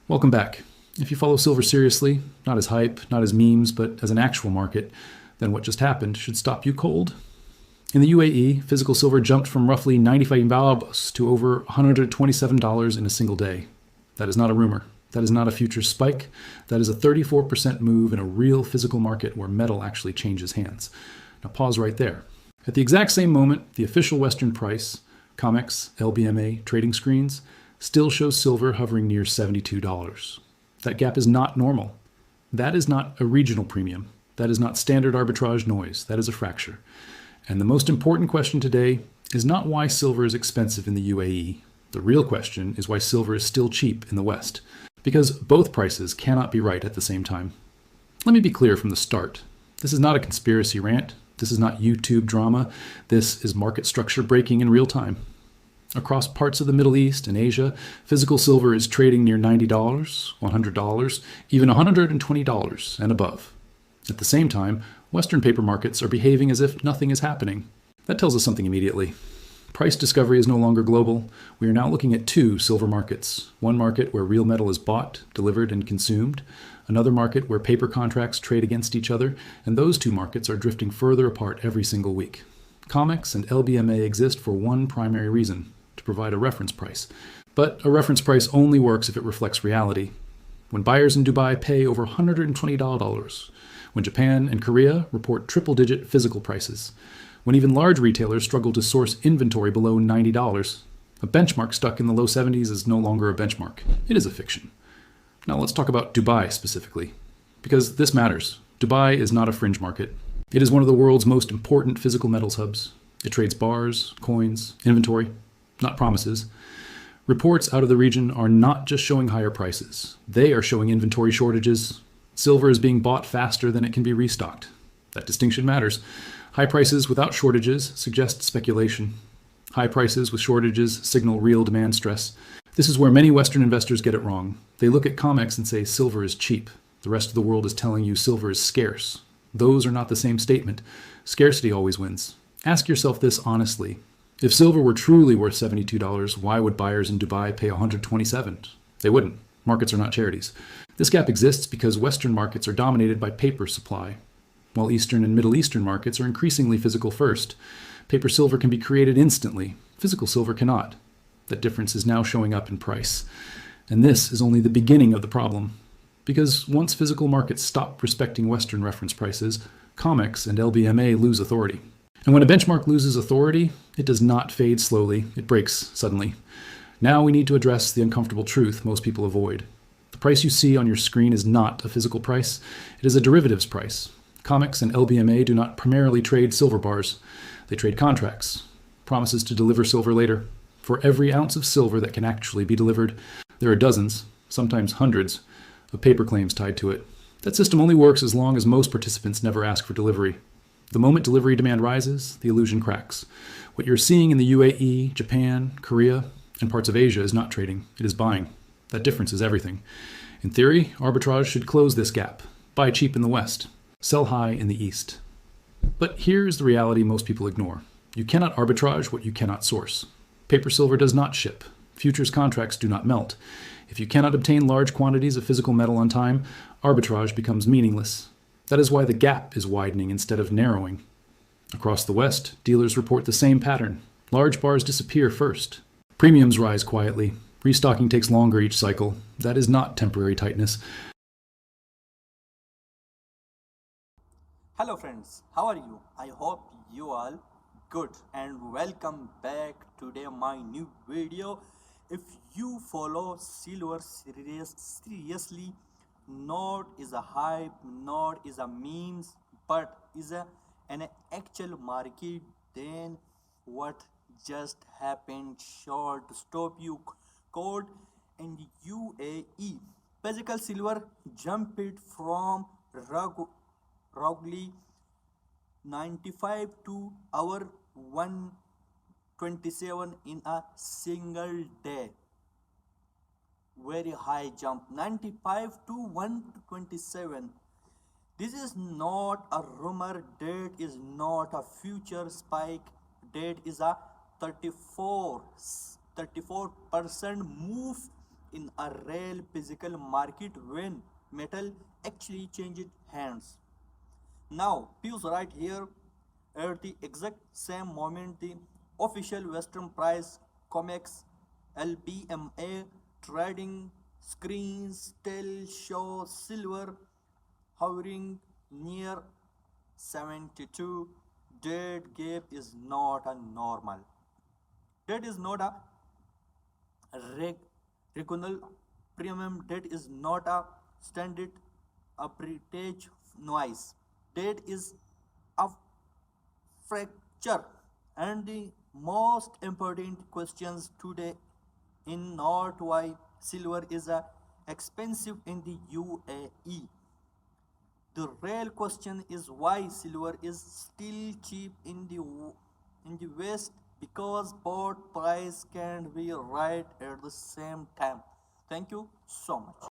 Welcome back. If you follow silver seriously, not as hype, not as memes, but as an actual market, then what just happened should stop you cold. In the UAE, physical silver jumped from roughly $95 to over $127 in a single day. That is not a rumor. That is not a future spike. That is a 34% move in a real physical market where metal actually changes hands. Now pause right there. At the exact same moment, the official Western price, COMEX, LBMA trading screens, still shows silver hovering near $72. That gap is not normal. That is not a regional premium. That is not standard arbitrage noise. That is a fracture. And the most important question today is not why silver is expensive in the UAE. The real question is why silver is still cheap in the West. Because both prices cannot be right at the same time. Let me be clear from the start. This is not a conspiracy rant. This is not YouTube drama. This is market structure breaking in real time. Across parts of the Middle East and Asia, physical silver is trading near $90, $100, even $120 and above. At the same time, Western paper markets are behaving as if nothing is happening. That tells us something immediately. Price discovery is no longer global. We are now looking at two silver markets. One market where real metal is bought, delivered, and consumed. Another market where paper contracts trade against each other, and those two markets are drifting further apart every single week. COMEX and LBMA exist for one primary reason: to provide a reference price. But a reference price only works if it reflects reality. When buyers in Dubai pay over $120, when Japan and Korea report triple-digit physical prices, when even large retailers struggle to source inventory below $90, a benchmark stuck in the low 70s is no longer a benchmark. It is a fiction. Now let's talk about Dubai specifically, because this matters. Dubai is not a fringe market. It is one of the world's most important physical metals hubs. It trades bars, coins, inventory, not promises. Reports out of the region are not just showing higher prices. They are showing inventory shortages. Silver is being bought faster than it can be restocked. That distinction matters. High prices without shortages suggest speculation. High prices with shortages signal real demand stress. This is where many Western investors get it wrong. They look at COMEX and say silver is cheap. The rest of the world is telling you silver is scarce. Those are not the same statement. Scarcity always wins. Ask yourself this honestly. If silver were truly worth $72, why would buyers in Dubai pay $127? They wouldn't. Markets are not charities. This gap exists because Western markets are dominated by paper supply, while Eastern and Middle Eastern markets are increasingly physical first. Paper silver can be created instantly. Physical silver cannot. That difference is now showing up in price. And this is only the beginning of the problem. Because once physical markets stop respecting Western reference prices, COMEX and LBMA lose authority. And when a benchmark loses authority, it does not fade slowly, it breaks suddenly. Now we need to address the uncomfortable truth most people avoid. The price you see on your screen is not a physical price, it is a derivatives price. COMEX and LBMA do not primarily trade silver bars. They trade contracts, promises to deliver silver later. For every ounce of silver that can actually be delivered, there are dozens, sometimes hundreds, of paper claims tied to it. That system only works as long as most participants never ask for delivery. The moment delivery demand rises, the illusion cracks. What you're seeing in the UAE, Japan, Korea, and parts of Asia is not trading, it is buying. That difference is everything. In theory, arbitrage should close this gap. Buy cheap in the West, sell high in the East. But here is the reality most people ignore. You cannot arbitrage what you cannot source. Paper silver does not ship. Futures contracts do not melt. If you cannot obtain large quantities of physical metal on time, arbitrage becomes meaningless. That is why the gap is widening instead of narrowing. Across the West, dealers report the same pattern. Large bars disappear first. Premiums rise quietly. Restocking takes longer each cycle. That is not temporary tightness. Hello friends, how are you? I hope you all good and welcome back today my new video. If you follow silver seriously, not is a hype, not is a memes, but is an actual market, then what just happened sure to stop you cold and UAE. Physical silver jumped from roughly 95 to our 127 in a single day. Very high jump, 95 to 127. This is not a rumor, that is not a future spike, that is a 34% move in a real physical market when metal actually changed hands. Now, Pius right here at the exact same moment the official Western price COMEX LBMA trading screens still show silver hovering near 72. That gap is not a normal. That is not a regional premium. That is not a standard arbitrage noise. That is a fracture. And the most important questions today in not why silver is expensive in the UAE. The real question is why silver is still cheap in the West, because both price can be right at the same time. Thank you so much.